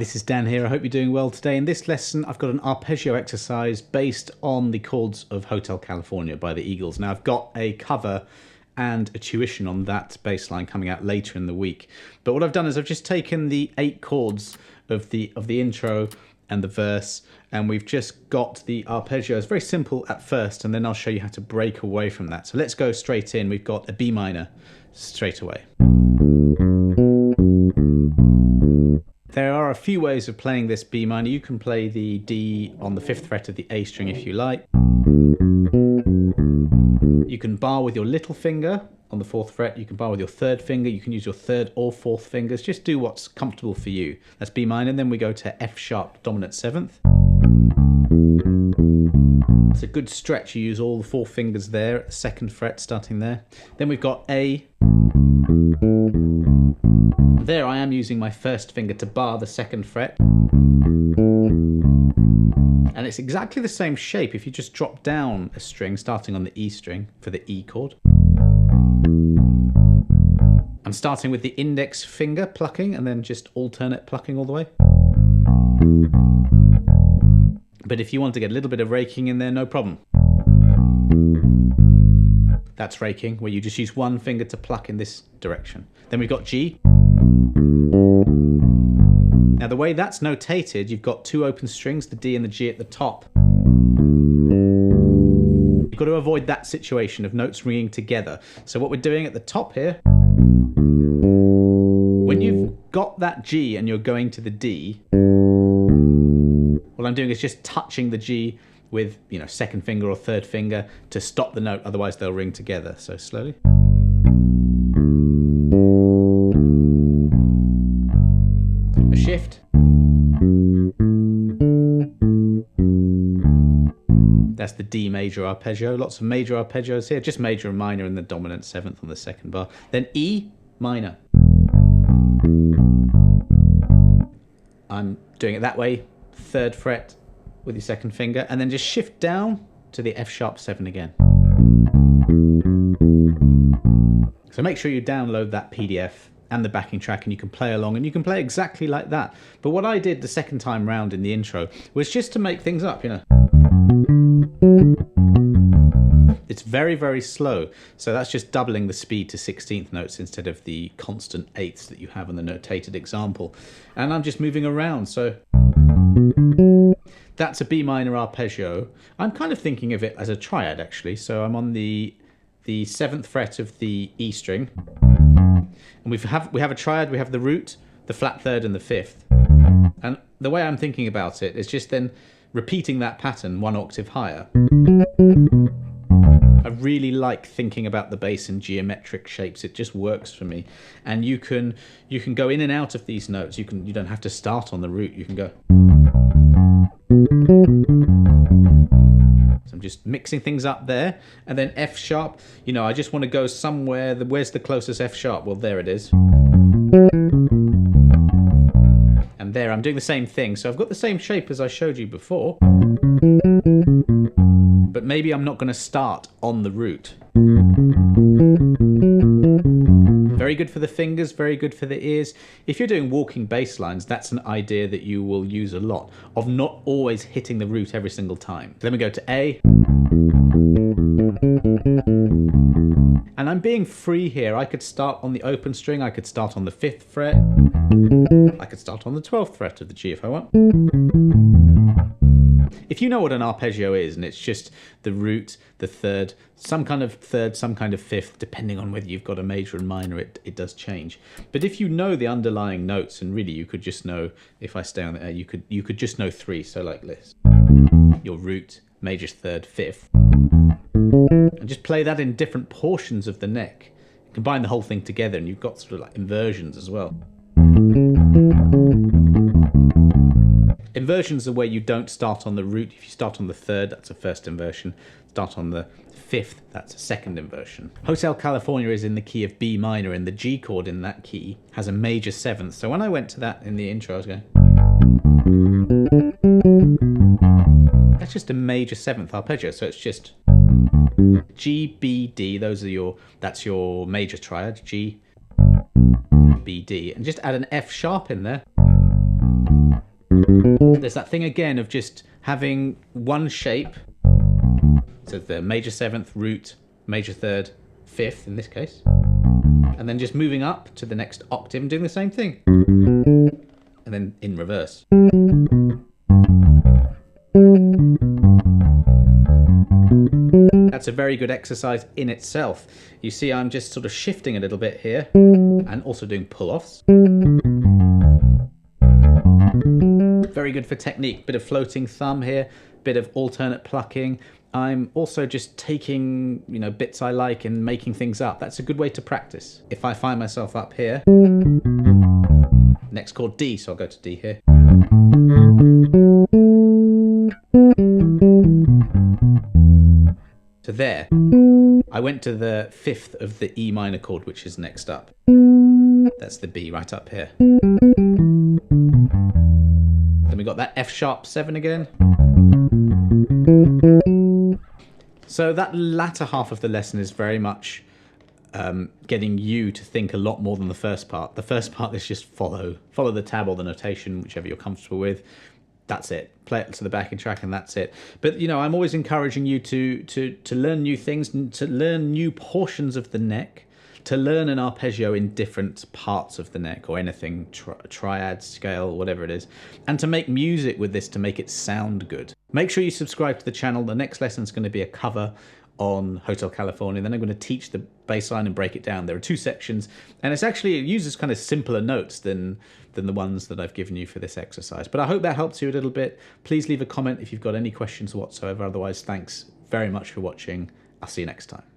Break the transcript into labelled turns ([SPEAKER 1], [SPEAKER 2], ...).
[SPEAKER 1] this is Dan here. I hope you're doing well today. In this lesson, I've got an arpeggio exercise based on the chords of Hotel California by the Eagles. Now, I've got a cover and a tuition on that bass line coming out later in the week. But what I've done is I've just taken the 8 chords of the intro and the verse, and we've just got the arpeggio. It's very simple at first, and then I'll show you how to break away from that. So let's go straight in. We've got a B minor straight away. There are a few ways of playing this B minor. You can play the D on the 5th fret of the A string if you like. You can bar with your little finger on the 4th fret. You can bar with your 3rd finger. You can use your 3rd or 4th fingers. Just do what's comfortable for you. That's B minor. And then we go to F sharp dominant 7th. It's a good stretch. You use all the 4 fingers there at the 2nd fret, starting there. Then we've got A. There I am using my 1st finger to bar the 2nd fret. And it's exactly the same shape if you just drop down a string starting on the E string for the E chord. I'm starting with the index finger plucking and then just alternate plucking all the way. But if you want to get a little bit of raking in there, no problem. That's raking, where you just use one finger to pluck in this direction. Then we've got G. Now the way that's notated, you've got 2 open strings, the D and the G at the top. You've got to avoid that situation of notes ringing together. So what we're doing at the top here, when you've got that G and you're going to the D, what I'm doing is just touching the G with, 2nd finger or 3rd finger to stop the note, otherwise they'll ring together. So slowly. A shift. That's the D major arpeggio. Lots of major arpeggios here, just major and minor in the dominant 7th on the 2nd bar. Then E minor. I'm doing it that way, 3rd fret with your 2nd finger, and then just shift down to the F sharp 7 again. So make sure you download that PDF and the backing track, and you can play along, and you can play exactly like that. But what I did the second time round in the intro was just to make things up, It's very, very slow. So that's just doubling the speed to 16th notes instead of the constant 8ths that you have in the notated example. And I'm just moving around. So that's a B minor arpeggio. I'm kind of thinking of it as a triad, actually. So I'm on the 7th fret of the E string. And we have a triad. We have the root, the flat 3rd, and the 5th. And the way I'm thinking about it is just then repeating that pattern 1 octave higher. I really like thinking about the bass in geometric shapes. It just works for me. And you can go in and out of these notes. You don't have to start on the root. You can go. So I'm just mixing things up there. And then F sharp, I just want to go somewhere. Where's the closest F sharp? Well, there it is. And there, I'm doing the same thing. So I've got the same shape as I showed you before. But maybe I'm not going to start on the root. Very good for the fingers, very good for the ears. If you're doing walking bass lines, that's an idea that you will use a lot, of not always hitting the root every single time. Then we go to A. And I'm being free here. I could start on the open string, I could start on the 5th fret, I could start on the 12th fret of the G if I want. If you know what an arpeggio is, and it's just the root, the 3rd, some kind of 3rd, some kind of 5th, depending on whether you've got a major and minor, it does change. But if you know the underlying notes, and really you could just know, if I stay on the A, you could just know 3, so like this. Your root, major 3rd, 5th. And just play that in different portions of the neck. Combine the whole thing together, and you've got sort of like inversions as well. Inversions are where you don't start on the root. If you start on the 3rd, that's a 1st inversion. Start on the 5th, that's a 2nd inversion. Hotel California is in the key of B minor, and the G chord in that key has a major 7th. So when I went to that in the intro, I was going... That's just a major 7th arpeggio, so it's just G, B, D. That's your major triad, G, B, D. And just add an F sharp in there. There's that thing again of just having one shape, so the major seventh, root, major third, fifth in this case, and then just moving up to the next octave and doing the same thing, and then in reverse. That's a very good exercise in itself. You see I'm just sort of shifting a little bit here and also doing pull-offs. Very good for technique. Bit of floating thumb here, bit of alternate plucking. I'm also just taking, you know, bits I like and making things up. That's a good way to practice. If I find myself up here, next chord D, so I'll go to D here. So there, I went to the fifth of the E minor chord, which is next up. That's the B right up here. Then we got that F sharp 7 again. So that latter half of the lesson is very much getting you to think a lot more than the first part. The first part is just follow the tab or the notation, whichever you're comfortable with. That's it. Play it to the backing track and that's it. But, you know, I'm always encouraging you to learn new things, to learn new portions of the neck, to learn an arpeggio in different parts of the neck or anything, triad, scale, whatever it is, and to make music with this to make it sound good. Make sure you subscribe to the channel. The next lesson is going to be a cover on Hotel California. Then I'm going to teach the bass line and break it down. There are 2 sections, and it uses kind of simpler notes than the ones that I've given you for this exercise. But I hope that helps you a little bit. Please leave a comment if you've got any questions whatsoever. Otherwise, thanks very much for watching. I'll see you next time.